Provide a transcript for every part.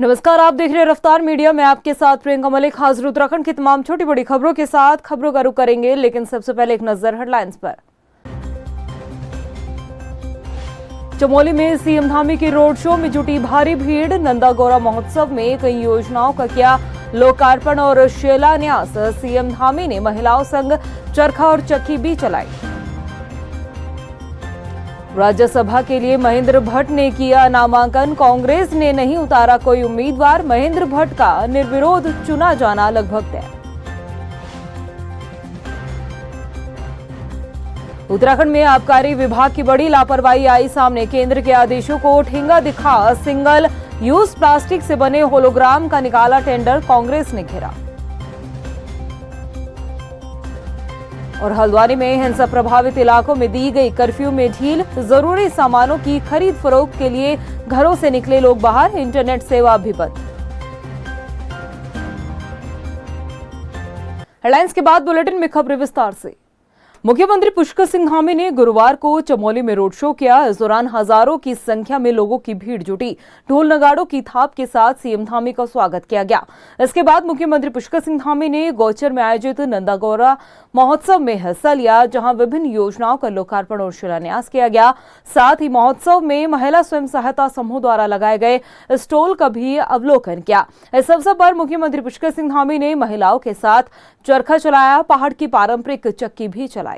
नमस्कार, आप देख रहे हैं रफ्तार मीडिया में। आपके साथ प्रियंका मलिक हाजिर उत्तराखंड की तमाम छोटी बड़ी खबरों के साथ। खबरों का रुख करेंगे, लेकिन सबसे पहले एक नजर हेडलाइंस पर। चमोली में सीएम धामी के रोड शो में जुटी भारी भीड़। नंदा गौरा महोत्सव में कई योजनाओं का किया लोकार्पण और शिलान्यास। सीएम धामी ने महिलाओं संग चरखा और चक्की भी चलाई। राज्यसभा के लिए महेंद्र भट्ट ने किया नामांकन। कांग्रेस ने नहीं उतारा कोई उम्मीदवार। महेंद्र भट्ट का निर्विरोध चुना जाना लगभग तय। उत्तराखंड में आबकारी विभाग की बड़ी लापरवाही आई सामने। केंद्र के आदेशों को ठेंगा दिखा सिंगल यूज प्लास्टिक से बने होलोग्राम का निकाला टेंडर। कांग्रेस ने घेरा। और हल्द्वानी में हिंसा प्रभावित इलाकों में दी गई कर्फ्यू में ढील। जरूरी सामानों की खरीद फरोख्त के लिए घरों से निकले लोग बाहर। इंटरनेट सेवा भी बंद। हेडलाइंस के बाद बुलेटिन में खबरें विस्तार से। मुख्यमंत्री पुष्कर सिंह धामी ने गुरुवार को चमोली में रोड शो किया। इस दौरान हजारों की संख्या में लोगों की भीड़ जुटी। ढोल नगाड़ों की थाप के साथ सीएम धामी का स्वागत किया गया। इसके बाद मुख्यमंत्री पुष्कर सिंह धामी ने गौचर में आयोजित नंदा गौरा महोत्सव में हिस्सा लिया, जहां विभिन्न योजनाओं का लोकार्पण और शिलान्यास किया गया। साथ ही महोत्सव में महिला स्वयं सहायता समूह द्वारा लगाए गए स्टॉल का भी अवलोकन किया। इस अवसर पर मुख्यमंत्री पुष्कर सिंह धामी ने महिलाओं के साथ चरखा चलाया, पहाड़ की पारंपरिक चक्की भी चलाई।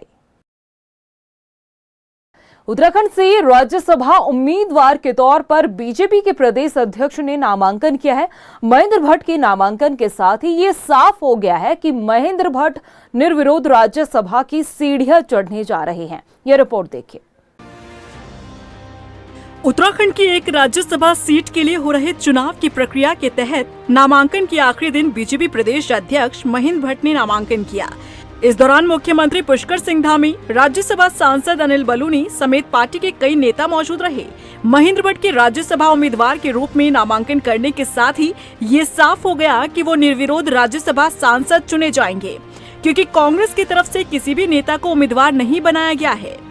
उत्तराखंड से राज्यसभा उम्मीदवार के तौर पर बीजेपी के प्रदेश अध्यक्ष ने नामांकन किया है। महेंद्र भट्ट के नामांकन के साथ ही ये साफ हो गया है कि महेंद्र भट्ट निर्विरोध राज्यसभा की सीढ़ियां चढ़ने जा रहे हैं। यह रिपोर्ट देखिए। उत्तराखंड की एक राज्यसभा सीट के लिए हो रहे चुनाव की प्रक्रिया के तहत नामांकन के आखिरी दिन बीजेपी प्रदेश अध्यक्ष महेंद्र भट्ट ने नामांकन किया। इस दौरान मुख्यमंत्री पुष्कर सिंह धामी, राज्यसभा सांसद अनिल बलूनी समेत पार्टी के कई नेता मौजूद रहे। महेंद्र भट्ट के राज्यसभा उम्मीदवार के रूप में नामांकन करने के साथ ही ये साफ हो गया कि वो निर्विरोध राज्यसभा सांसद चुने जाएंगे, क्योंकि कांग्रेस की तरफ से किसी भी नेता को उम्मीदवार नहीं बनाया गया है।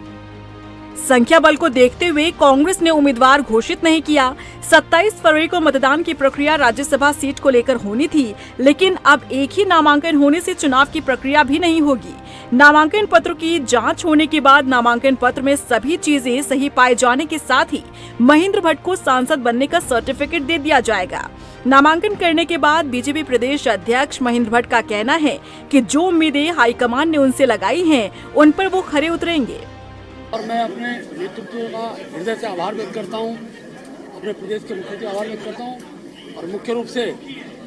संख्या बल को देखते हुए कांग्रेस ने उम्मीदवार घोषित नहीं किया। 27 फरवरी को मतदान की प्रक्रिया राज्यसभा सीट को लेकर होनी थी, लेकिन अब एक ही नामांकन होने से चुनाव की प्रक्रिया भी नहीं होगी। नामांकन पत्र की जांच होने के बाद नामांकन पत्र में सभी चीजें सही पाए जाने के साथ ही महेंद्र भट्ट को सांसद बनने का सर्टिफिकेट दे दिया जाएगा। नामांकन करने के बाद बीजेपी प्रदेश अध्यक्ष महेंद्र भट्ट का कहना है कि जो उम्मीदें हाईकमान ने उनसे लगाई हैं, उन पर वो खरे उतरेंगे। और मैं अपने नेतृत्व का हृदय से आभार व्यक्त करता हूँ, अपने प्रदेश के मुख्यमंत्री आभार व्यक्त करता हूँ। और मुख्य रूप से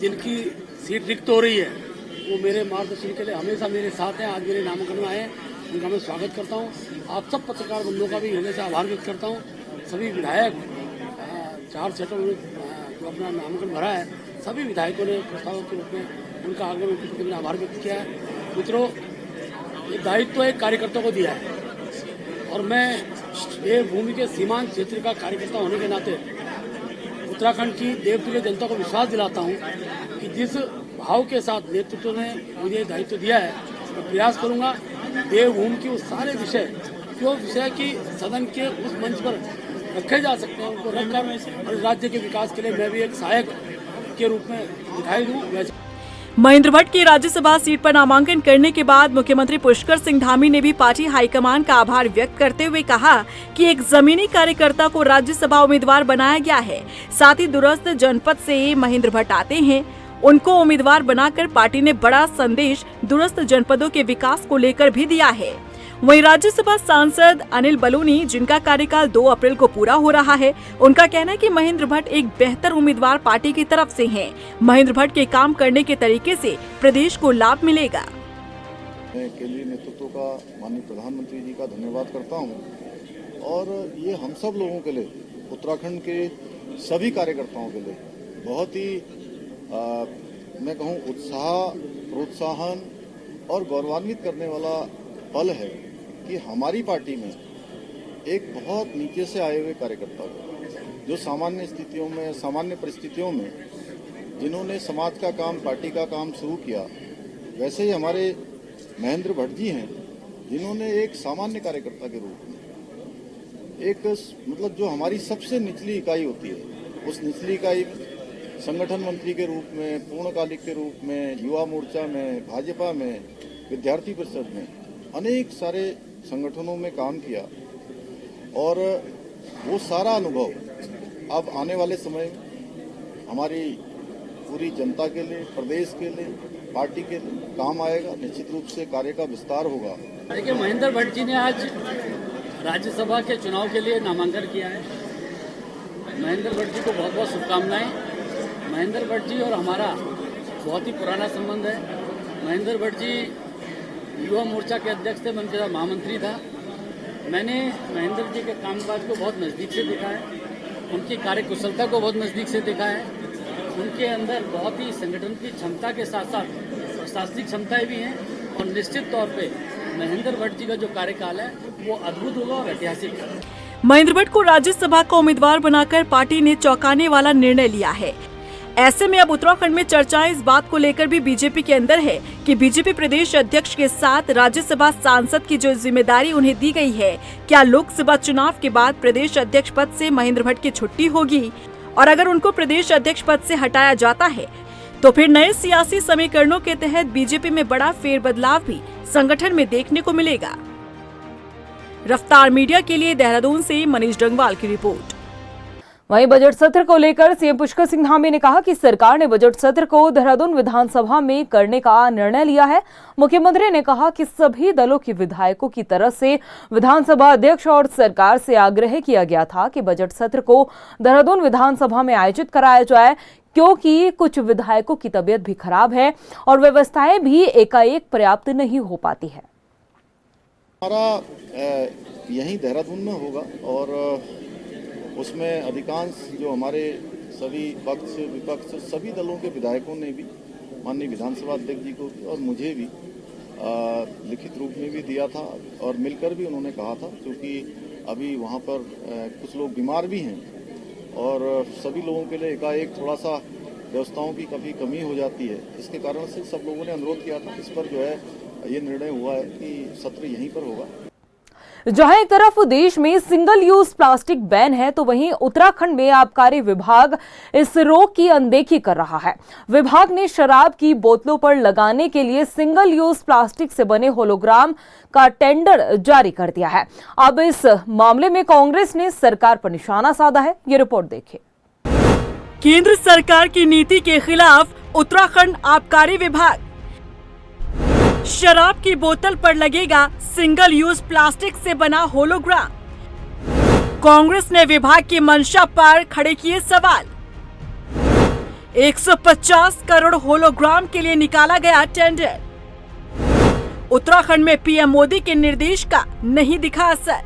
जिनकी सीट रिक्त हो रही है, वो मेरे मार्गदर्शन के लिए हमेशा मेरे साथ हैं। आज मेरे नामांकन में आए, उनका मैं स्वागत करता हूँ। आप सब पत्रकार बंधुओं का भी हृदय से आभार व्यक्त करता हूँ। सभी विधायक 4 सेटों में जो अपना नामांकन भरा है, सभी विधायकों ने प्रस्तावक के रूप में उनका आगमन के प्रति मैंने आभार व्यक्त किया है। मित्रों, ये दायित्व एक कार्यकर्ता को दिया है और मैं देवभूमि के सीमांत क्षेत्र का कार्यकर्ता होने के नाते उत्तराखंड की देवप्रिय जनता को विश्वास दिलाता हूं कि जिस भाव के साथ नेतृत्व ने मुझे दायित्व दिया है, मैं प्रयास करूंगा देवभूमि की उस सारे विषय, जो विषय की सदन के उस मंच पर रखे जा सकते हैं, उनको रखकर और राज्य के विकास के लिए मैं भी एक सहायक के रूप में दिखाई दूँ। महेंद्र भट्ट की राज्यसभा सीट पर नामांकन करने के बाद मुख्यमंत्री पुष्कर सिंह धामी ने भी पार्टी हाईकमान का आभार व्यक्त करते हुए कहा कि एक जमीनी कार्यकर्ता को राज्यसभा उम्मीदवार बनाया गया है। साथ ही दूरस्थ जनपद से महेंद्र भट्ट आते हैं, उनको उम्मीदवार बनाकर पार्टी ने बड़ा संदेश दूरस्थ जनपदों के विकास को लेकर भी दिया है। वहीं राज्यसभा सांसद अनिल बलूनी, जिनका कार्यकाल 2 अप्रैल को पूरा हो रहा है, उनका कहना है कि महेंद्र भट्ट एक बेहतर उम्मीदवार पार्टी की तरफ से हैं। महेंद्र भट्ट के काम करने के तरीके से प्रदेश को लाभ मिलेगा। मैं केंद्रीय नेतृत्व का माननीय प्रधानमंत्री जी का धन्यवाद करता हूं और ये हम सब लोगों के लिए, उत्तराखंड के सभी कार्यकर्ताओं के लिए बहुत ही मैं कहूं उत्साह, प्रोत्साहन और गौरवान्वित करने वाला पल है कि हमारी पार्टी में एक बहुत नीचे से आए हुए कार्यकर्ता जो सामान्य स्थितियों में, सामान्य परिस्थितियों में जिन्होंने समाज का काम, पार्टी का काम शुरू किया, वैसे ही हमारे महेंद्र भट्ट जी हैं जिन्होंने एक सामान्य कार्यकर्ता के रूप में एक मतलब जो हमारी सबसे निचली इकाई होती है, उस निचली इकाई संगठन मंत्री के रूप में, पूर्णकालिक के रूप में, युवा मोर्चा में, भाजपा में, विद्यार्थी परिषद में, अनेक सारे संगठनों में काम किया और वो सारा अनुभव अब आने वाले समय में हमारी पूरी जनता के लिए, प्रदेश के लिए, पार्टी के लिए काम आएगा। निश्चित रूप से कार्य का विस्तार होगा। देखिए, महेंद्र भट्ट जी ने आज राज्यसभा के चुनाव के लिए नामांकन किया है। महेंद्र भट्ट जी को बहुत बहुत शुभकामनाएं। महेंद्र भट्ट जी और हमारा बहुत ही पुराना संबंध है। महेंद्र भट्ट जी युवा मोर्चा के अध्यक्ष थे, मैं उनके साथ महामंत्री था। मैंने महेंद्र जी के कामकाज को बहुत नज़दीक से देखा है, उनकी कार्यकुशलता को बहुत नज़दीक से देखा है। उनके अंदर बहुत ही संगठन की क्षमता के साथ साथ प्रशासनिक क्षमताएं भी हैं और निश्चित तौर पे महेंद्र भट्ट जी का जो कार्यकाल है वो अद्भुत होगा और ऐतिहासिक है। महेंद्र भट्ट को राज्यसभा का उम्मीदवार बनाकर पार्टी ने चौंकाने वाला निर्णय लिया है। ऐसे में अब उत्तराखंड में चर्चाएं इस बात को लेकर भी बीजेपी के अंदर है कि बीजेपी प्रदेश अध्यक्ष के साथ राज्यसभा सांसद की जो जिम्मेदारी उन्हें दी गई है, क्या लोकसभा चुनाव के बाद प्रदेश अध्यक्ष पद से महेंद्र भट्ट की छुट्टी होगी? और अगर उनको प्रदेश अध्यक्ष पद से हटाया जाता है तो फिर नए सियासी समीकरणों के तहत बीजेपी में बड़ा फेरबदलाव भी संगठन में देखने को मिलेगा। रफ्तार मीडिया के लिए देहरादून से मनीष डंगवाल की रिपोर्ट। वहीं बजट सत्र को लेकर सीएम पुष्कर सिंह धामी ने कहा कि सरकार ने बजट सत्र को देहरादून विधानसभा में करने का निर्णय लिया है। मुख्यमंत्री ने कहा कि सभी दलों के विधायकों की तरफ से विधानसभा अध्यक्ष और सरकार से आग्रह किया गया था कि बजट सत्र को देहरादून विधानसभा में आयोजित कराया जाए, क्योंकि कुछ विधायकों की तबीयत भी खराब है और व्यवस्थाएं भी एकाएक पर्याप्त नहीं हो पाती है। हमारा यहीं देहरादून में होगा और उसमें अधिकांश जो हमारे सभी पक्ष विपक्ष सभी दलों के विधायकों ने भी माननीय विधानसभा अध्यक्ष जी को और मुझे भी लिखित रूप में भी दिया था और मिलकर भी उन्होंने कहा था, क्योंकि अभी वहाँ पर कुछ लोग बीमार भी हैं और सभी लोगों के लिए एकाएक थोड़ा सा व्यवस्थाओं की काफ़ी कमी हो जाती है। इसके कारण से सब लोगों ने अनुरोध किया था। इस पर जो है ये निर्णय हुआ है कि सत्र यहीं पर होगा। जहां एक तरफ देश में सिंगल यूज प्लास्टिक बैन है तो वहीं उत्तराखंड में आबकारी विभाग इस रोक की अनदेखी कर रहा है। विभाग ने शराब की बोतलों पर लगाने के लिए सिंगल यूज प्लास्टिक से बने होलोग्राम का टेंडर जारी कर दिया है। अब इस मामले में कांग्रेस ने सरकार पर निशाना साधा है। ये रिपोर्ट देखिए। केंद्र सरकार की नीति के खिलाफ उत्तराखंड आबकारी विभाग, शराब की बोतल पर लगेगा सिंगल यूज प्लास्टिक से बना होलोग्राम। कांग्रेस ने विभाग की मंशा पर खड़े किए सवाल। 150 करोड़ होलोग्राम के लिए निकाला गया टेंडर। उत्तराखंड में पीएम मोदी के निर्देश का नहीं दिखा असर।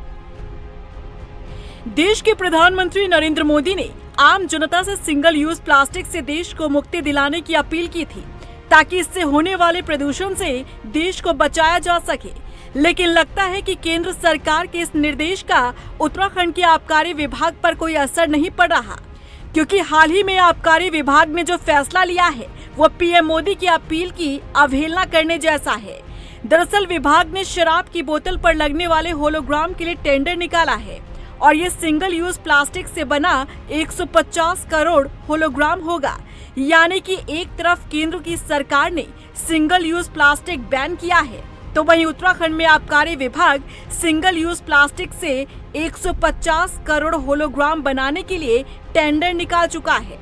देश के प्रधानमंत्री नरेंद्र मोदी ने आम जनता से सिंगल यूज प्लास्टिक से देश को मुक्ति दिलाने की अपील की थी, ताकि इससे होने वाले प्रदूषण से देश को बचाया जा सके। लेकिन लगता है कि केंद्र सरकार के इस निर्देश का उत्तराखंड के आबकारी विभाग पर कोई असर नहीं पड़ रहा, क्योंकि हाल ही में आबकारी विभाग ने जो फैसला लिया है वो पीएम मोदी की अपील की अवहेलना करने जैसा है। दरअसल विभाग ने शराब की बोतल पर लगने वाले होलोग्राम के लिए टेंडर निकाला है और ये सिंगल यूज प्लास्टिक से बना 150 करोड़ होलोग्राम होगा। यानी कि एक तरफ केंद्र की सरकार ने सिंगल यूज प्लास्टिक बैन किया है, तो वहीं उत्तराखंड में आबकारी विभाग सिंगल यूज प्लास्टिक से 150 करोड़ होलोग्राम बनाने के लिए टेंडर निकाल चुका है।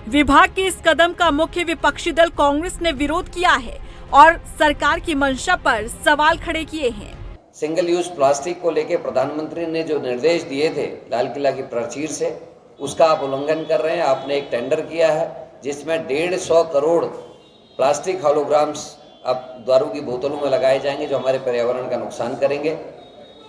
विभाग के इस कदम का मुख्य विपक्षी दल कांग्रेस ने विरोध किया है और सरकार की मंशा पर सवाल खड़े किए हैं। सिंगल यूज प्लास्टिक को लेकर प्रधानमंत्री ने जो निर्देश दिए थे लाल किला की प्राचीर से, उसका आप उल्लंघन कर रहे हैं। आपने एक टेंडर किया है जिसमें 150 करोड़ प्लास्टिक होलोग्राम्स अब दारू की बोतलों में लगाए जाएंगे, जो हमारे पर्यावरण का नुकसान करेंगे।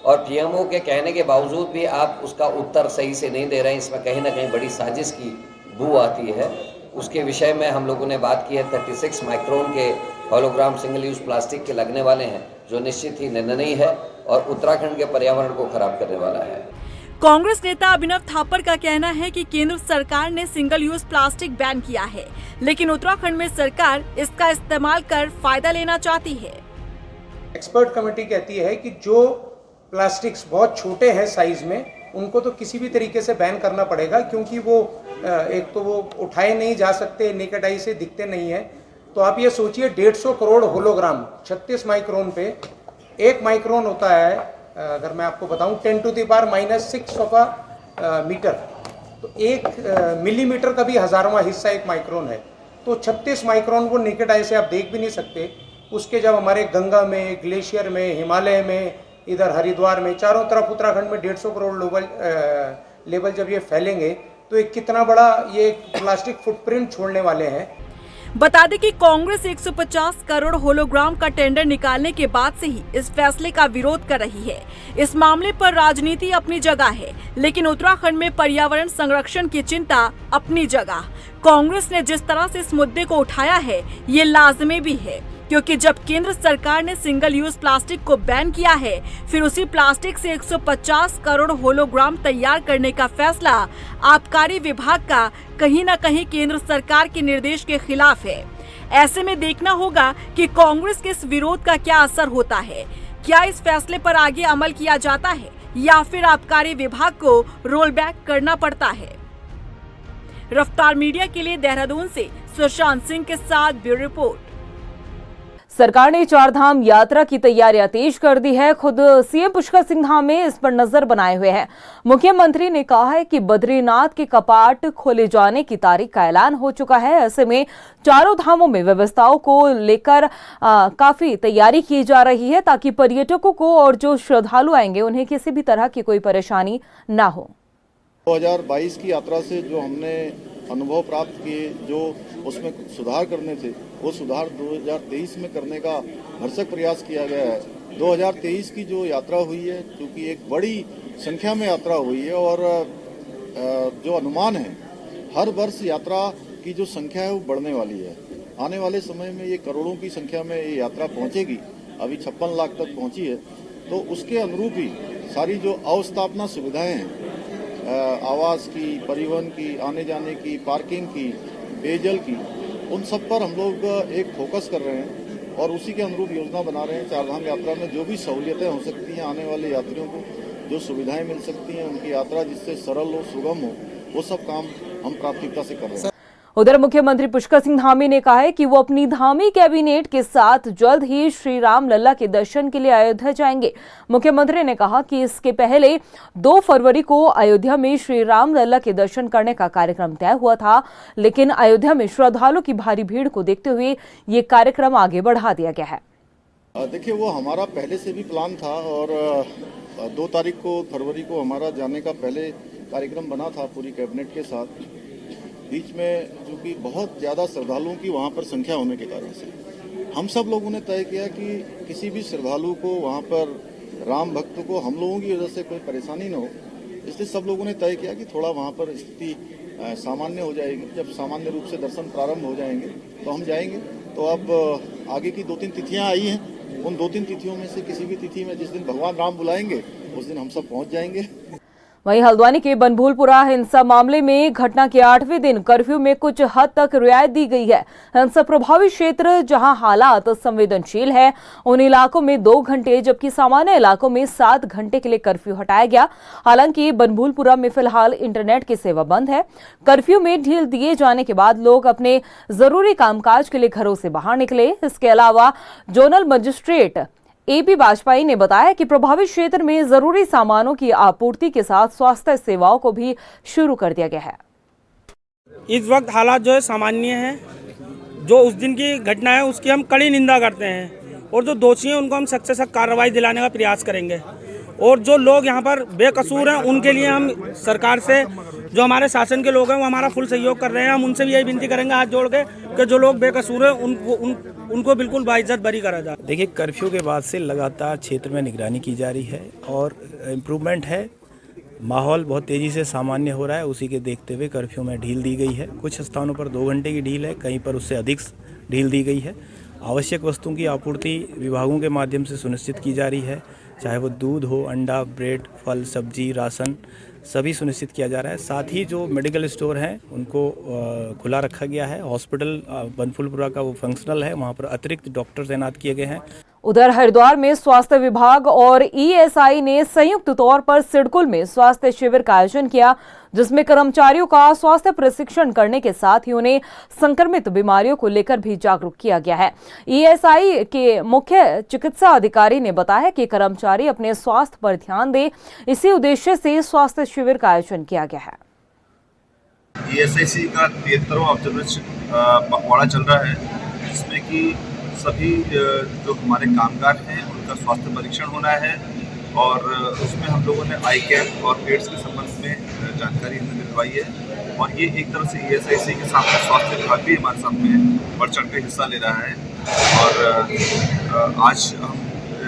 और पीएमओ के कहने के बावजूद भी आप उसका उत्तर सही से नहीं दे रहे हैं। इसमें कहीं ना कहीं बड़ी साजिश की बू आती है। उसके विषय में हम लोगों ने बात की है। 36 माइक्रोन के होलोग्राम सिंगल यूज प्लास्टिक के लगने वाले हैं, जो निश्चित ही निंदनीय है और उत्तराखंड के पर्यावरण को खराब करने वाला है। कांग्रेस नेता अभिनव थापर का कहना है कि केंद्र सरकार ने सिंगल यूज प्लास्टिक बैन किया है, लेकिन उत्तराखंड में सरकार इसका इस्तेमाल कर फायदा लेना चाहती है। एक्सपर्ट कमेटी कहती है कि जो प्लास्टिक्स बहुत छोटे हैं साइज में, उनको तो किसी भी तरीके से बैन करना पड़ेगा, क्योंकि वो एक तो वो उठाए नहीं जा सकते, नेकेड आई से दिखते नहीं है। तो आप ये सोचिए 150 करोड़ होलोग्राम 36 माइक्रोन पे, 1 माइक्रोन होता है, अगर मैं आपको बताऊं 10⁻⁻⁶ ऑफ अ मीटर, तो 1 मिलीमीटर का भी 1000वां हिस्सा 1 माइक्रोन है। तो 36 माइक्रोन को नेकेड आई से आप देख भी नहीं सकते। उसके जब हमारे गंगा में, ग्लेशियर में, हिमालय में, इधर हरिद्वार में, चारों तरफ उत्तराखंड में 150 करोड़ लेवल जब ये फैलेंगे तो एक कितना बड़ा ये प्लास्टिक फुटप्रिंट छोड़ने वाले हैं। बता दें कि कांग्रेस 150 करोड़ होलोग्राम का टेंडर निकालने के बाद से ही इस फैसले का विरोध कर रही है। इस मामले पर राजनीति अपनी जगह है, लेकिन उत्तराखंड में पर्यावरण संरक्षण की चिंता अपनी जगह। कांग्रेस ने जिस तरह से इस मुद्दे को उठाया है, ये लाजमी भी है, क्योंकि जब केंद्र सरकार ने सिंगल यूज प्लास्टिक को बैन किया है, फिर उसी प्लास्टिक से 150 करोड़ होलोग्राम तैयार करने का फैसला आबकारी विभाग का कहीं न कहीं केंद्र सरकार के निर्देश के खिलाफ है। ऐसे में देखना होगा कि कांग्रेस के इस विरोध का क्या असर होता है। क्या इस फैसले पर आगे अमल किया जाता है या फिर आबकारी विभाग को रोल बैक करना पड़ता है। रफ्तार मीडिया के लिए देहरादून से सुशांत सिंह के साथ ब्यूरो रिपोर्ट। सरकार ने चारधाम यात्रा की तैयारियां तेज कर दी है। खुद सीएम पुष्कर सिंह धामी इस पर नजर बनाए हुए हैं। मुख्यमंत्री ने कहा है कि बद्रीनाथ के कपाट खोले जाने की तारीख का ऐलान हो चुका है। ऐसे में चारों धामों में व्यवस्थाओं को लेकर काफी तैयारी की जा रही है, ताकि पर्यटकों को और जो श्रद्धालु आएंगे उन्हें किसी भी तरह की कोई परेशानी न हो। 2022 की यात्रा से जो हमने अनुभव प्राप्त किए, जो उसमें कुछ सुधार करने थे, वो सुधार 2023 में करने का भरसक प्रयास किया गया है। 2023 की जो यात्रा हुई है, क्योंकि एक बड़ी संख्या में यात्रा हुई है और जो अनुमान है हर वर्ष यात्रा की जो संख्या है वो बढ़ने वाली है। आने वाले समय में ये करोड़ों की संख्या में ये यात्रा पहुंचेगी। अभी 56 लाख तक पहुंची है, तो उसके अनुरूप ही सारी जो अवस्थापना सुविधाएं हैं, आवास की, परिवहन की, आने जाने की, पार्किंग की, पेयजल की, उन सब पर हम लोग एक फोकस कर रहे हैं और उसी के अनुरूप योजना बना रहे हैं। चारधाम यात्रा में जो भी सहूलियतें हो सकती हैं, आने वाले यात्रियों को जो सुविधाएं मिल सकती हैं, उनकी यात्रा जिससे सरल हो, सुगम हो, वो सब काम हम प्राथमिकता से कर रहे हैं। उधर मुख्यमंत्री पुष्कर सिंह धामी ने कहा है कि वो अपनी धामी कैबिनेट के साथ जल्द ही श्री राम लल्ला के दर्शन के लिए अयोध्या जाएंगे। मुख्यमंत्री ने कहा कि इसके पहले 2 फरवरी को अयोध्या में श्री राम लल्ला के दर्शन करने का कार्यक्रम तय हुआ था, लेकिन अयोध्या में श्रद्धालुओं की भारी भीड़ को देखते हुए ये कार्यक्रम आगे बढ़ा दिया गया है। देखिए, वो हमारा पहले से भी प्लान था और 2 तारीख को फरवरी को हमारा जाने का पहले कार्यक्रम बना था पूरी कैबिनेट के साथ। बीच में चूँकि बहुत ज़्यादा श्रद्धालुओं की वहाँ पर संख्या होने के कारण से हम सब लोगों ने तय किया कि किसी भी श्रद्धालु को, वहाँ पर राम भक्त को हम लोगों की वजह से कोई परेशानी न हो, इसलिए सब लोगों ने तय किया कि थोड़ा वहाँ पर स्थिति सामान्य हो जाएगी। जब सामान्य रूप से दर्शन प्रारंभ हो जाएंगे तो हम जाएंगे। तो अब आगे की 2-3 तिथियाँ आई हैं, उन 2-3 तिथियों में से किसी भी तिथि में जिस दिन भगवान राम बुलाएंगे उस दिन हम सब पहुँच जाएंगे। वहीं हल्द्वानी के बनभूलपुरा हिंसा मामले में घटना के 8वें दिन कर्फ्यू में कुछ हद तक रियायत दी गई है। हिंसा प्रभावित क्षेत्र जहां हालात संवेदनशील है, उन इलाकों में 2 घंटे, जबकि सामान्य इलाकों में 7 घंटे के लिए कर्फ्यू हटाया गया। हालांकि बनभूलपुरा में फिलहाल इंटरनेट की सेवा बंद है। कर्फ्यू में ढील दिए जाने के बाद लोग अपने जरूरी कामकाज के लिए घरों से बाहर निकले। इसके अलावा जोनल मजिस्ट्रेट एपी वाजपेयी ने बताया कि प्रभावित क्षेत्र में जरूरी सामानों की आपूर्ति के साथ स्वास्थ्य सेवाओं को भी शुरू कर दिया गया है। इस वक्त हालात जो है सामान्य है। जो उस दिन की घटना है उसकी हम कड़ी निंदा करते हैं और जो दोषी हैं उनको हम सख्त से सख्त कार्रवाई दिलाने का प्रयास करेंगे। और जो लोग यहाँ पर बेकसूर हैं उनके लिए हम सरकार से, जो हमारे शासन के लोग हैं वो हमारा फुल सहयोग कर रहे हैं। हम उनसे भी यही विनती करेंगे हाथ जोड़ के कि जो लोग बेकसूर हैं उनको बिल्कुल बाइज्जत बरी करा जाए। देखिए, कर्फ्यू के बाद से लगातार क्षेत्र में निगरानी की जा रही है और इम्प्रूवमेंट है। माहौल बहुत तेज़ी से सामान्य हो रहा है। उसी के देखते हुए कर्फ्यू में ढील दी गई है। कुछ स्थानों पर 2 घंटे की ढील है, कहीं पर उससे अधिक ढील दी गई है। आवश्यक वस्तुओं की आपूर्ति विभागों के माध्यम से सुनिश्चित की जा रही है, चाहे वो दूध हो, अंडा, ब्रेड, फल, सब्जी, राशन सभी सुनिश्चित किया जा रहा है। साथ ही जो मेडिकल स्टोर हैं उनको खुला रखा गया है। हॉस्पिटल बनभूलपुरा का वो फंक्शनल है, वहाँ पर अतिरिक्त डॉक्टर तैनात किए गए हैं। उधर हरिद्वार में स्वास्थ्य विभाग और ईएसआई ने संयुक्त तौर पर सिडकुल में स्वास्थ्य शिविर का आयोजन किया, जिसमें कर्मचारियों का स्वास्थ्य प्रशिक्षण करने के साथ ही उन्हें संक्रमित बीमारियों को लेकर भी जागरूक किया गया है। ईएसआई के मुख्य चिकित्सा अधिकारी ने बताया कि कर्मचारी अपने स्वास्थ्य पर ध्यान दें, इसी उद्देश्य से स्वास्थ्य शिविर का आयोजन किया गया है। ईएसआईसी का 73वां ऑब्जर्वेशन पखवाड़ा चल रहा है, जिसमें कि सभी जो हमारे कामगार हैं उनका स्वास्थ्य परीक्षण होना है और उसमें हम लोगों ने आई कैप और एड्स के संबंध में जानकारी हमें दिलवाई है और ये एक तरह से ईएसआईसी के साथ स्वास्थ्य विभाग भी हमारे साथ में बढ़ चढ़ के हिस्सा ले रहा है। और आज हम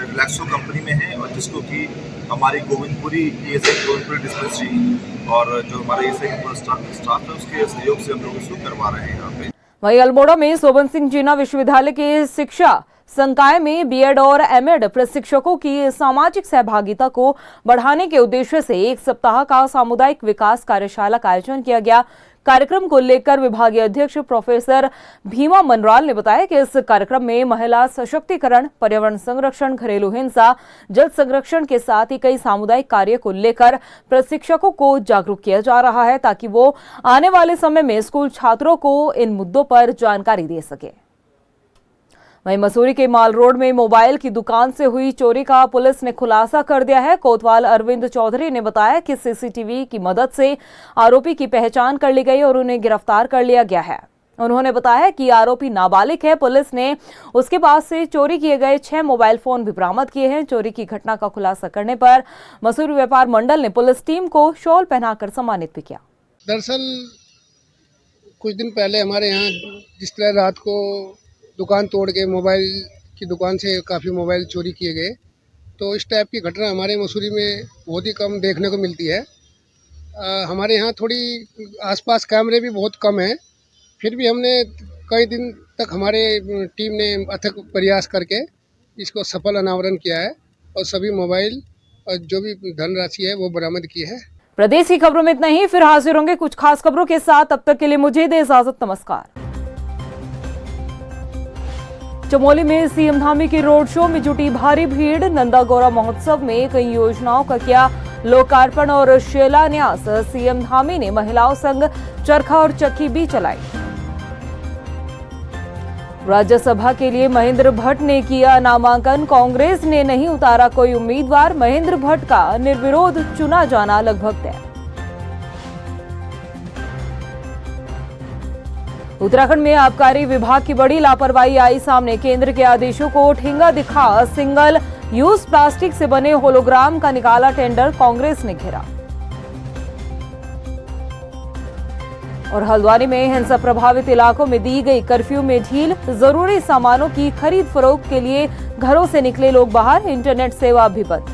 रिलैक्सो कंपनी में हैं और जिसको कि हमारी गोविंदपुरी ईएसआई गोविंदपुरी डिस्पेंसरी और जो हमारा ईएसआई स्टाफ है उसके सहयोग से हम लोग इसको करवा रहे हैं यहाँ पे। वहीं अल्मोड़ा में सोबन सिंह जीना विश्वविद्यालय के शिक्षा संकाय में बीएड और एमएड प्रशिक्षकों की सामाजिक सहभागिता को बढ़ाने के उद्देश्य से एक सप्ताह का सामुदायिक विकास कार्यशाला का आयोजन किया गया। कार्यक्रम को लेकर विभागीय अध्यक्ष प्रोफेसर भीमा मनराल ने बताया कि इस कार्यक्रम में महिला सशक्तिकरण, पर्यावरण संरक्षण, घरेलू हिंसा, जल संरक्षण के साथ ही कई सामुदायिक कार्य को लेकर प्रशिक्षकों को जागरूक किया जा रहा है, ताकि वो आने वाले समय में स्कूल छात्रों को इन मुद्दों पर जानकारी दे सके। वहीं मसूरी के माल रोड में मोबाइल की दुकान से हुई चोरी का पुलिस ने खुलासा कर दिया है। कोतवाल अरविंद चौधरी ने बताया कि सीसीटीवी की मदद से आरोपी की पहचान कर ली गई और उन्हें गिरफ्तार कर लिया गया है। उन्होंने बताया कि आरोपी नाबालिग है। पुलिस ने उसके पास से चोरी किए गए 6 मोबाइल फोन भी बरामद किए हैं। चोरी की घटना का खुलासा करने पर मसूरी व्यापार मंडल ने पुलिस टीम को शॉल पहनाकर सम्मानित भी किया। दरअसल कुछ दिन पहले हमारे यहाँ जिस तरह रात को दुकान तोड़ के मोबाइल की दुकान से काफ़ी मोबाइल चोरी किए गए, तो इस टाइप की घटना हमारे मसूरी में बहुत ही कम देखने को मिलती है। हमारे यहाँ थोड़ी आसपास कैमरे भी बहुत कम हैं, फिर भी हमने कई दिन तक हमारे टीम ने अथक प्रयास करके इसको सफल अनावरण किया है और सभी मोबाइल और जो भी धनराशि है वो बरामद की है। प्रदेश की खबरों में इतना ही, फिर हाजिर होंगे कुछ खास खबरों के साथ। तब तक के लिए मुझे दे इजाजत, नमस्कार। चमोली में सीएम धामी के रोड शो में जुटी भारी भीड़। नंदा गौरा महोत्सव में कई योजनाओं का किया लोकार्पण और शिलान्यास। सीएम धामी ने महिलाओं संग चरखा और चक्की भी चलाई। राज्यसभा के लिए महेंद्र भट्ट ने किया नामांकन। कांग्रेस ने नहीं उतारा कोई उम्मीदवार। महेंद्र भट्ट का निर्विरोध चुना जाना लगभग तय। उत्तराखंड में आबकारी विभाग की बड़ी लापरवाही आई सामने। केंद्र के आदेशों को ठेंगा दिखा सिंगल यूज प्लास्टिक से बने होलोग्राम का निकाला टेंडर, कांग्रेस ने घेरा। और हल्द्वानी में हिंसा प्रभावित इलाकों में दी गई कर्फ्यू में ढील। जरूरी सामानों की खरीद फरोख्त के लिए घरों से निकले लोग बाहर। इंटरनेट सेवा भी बंद।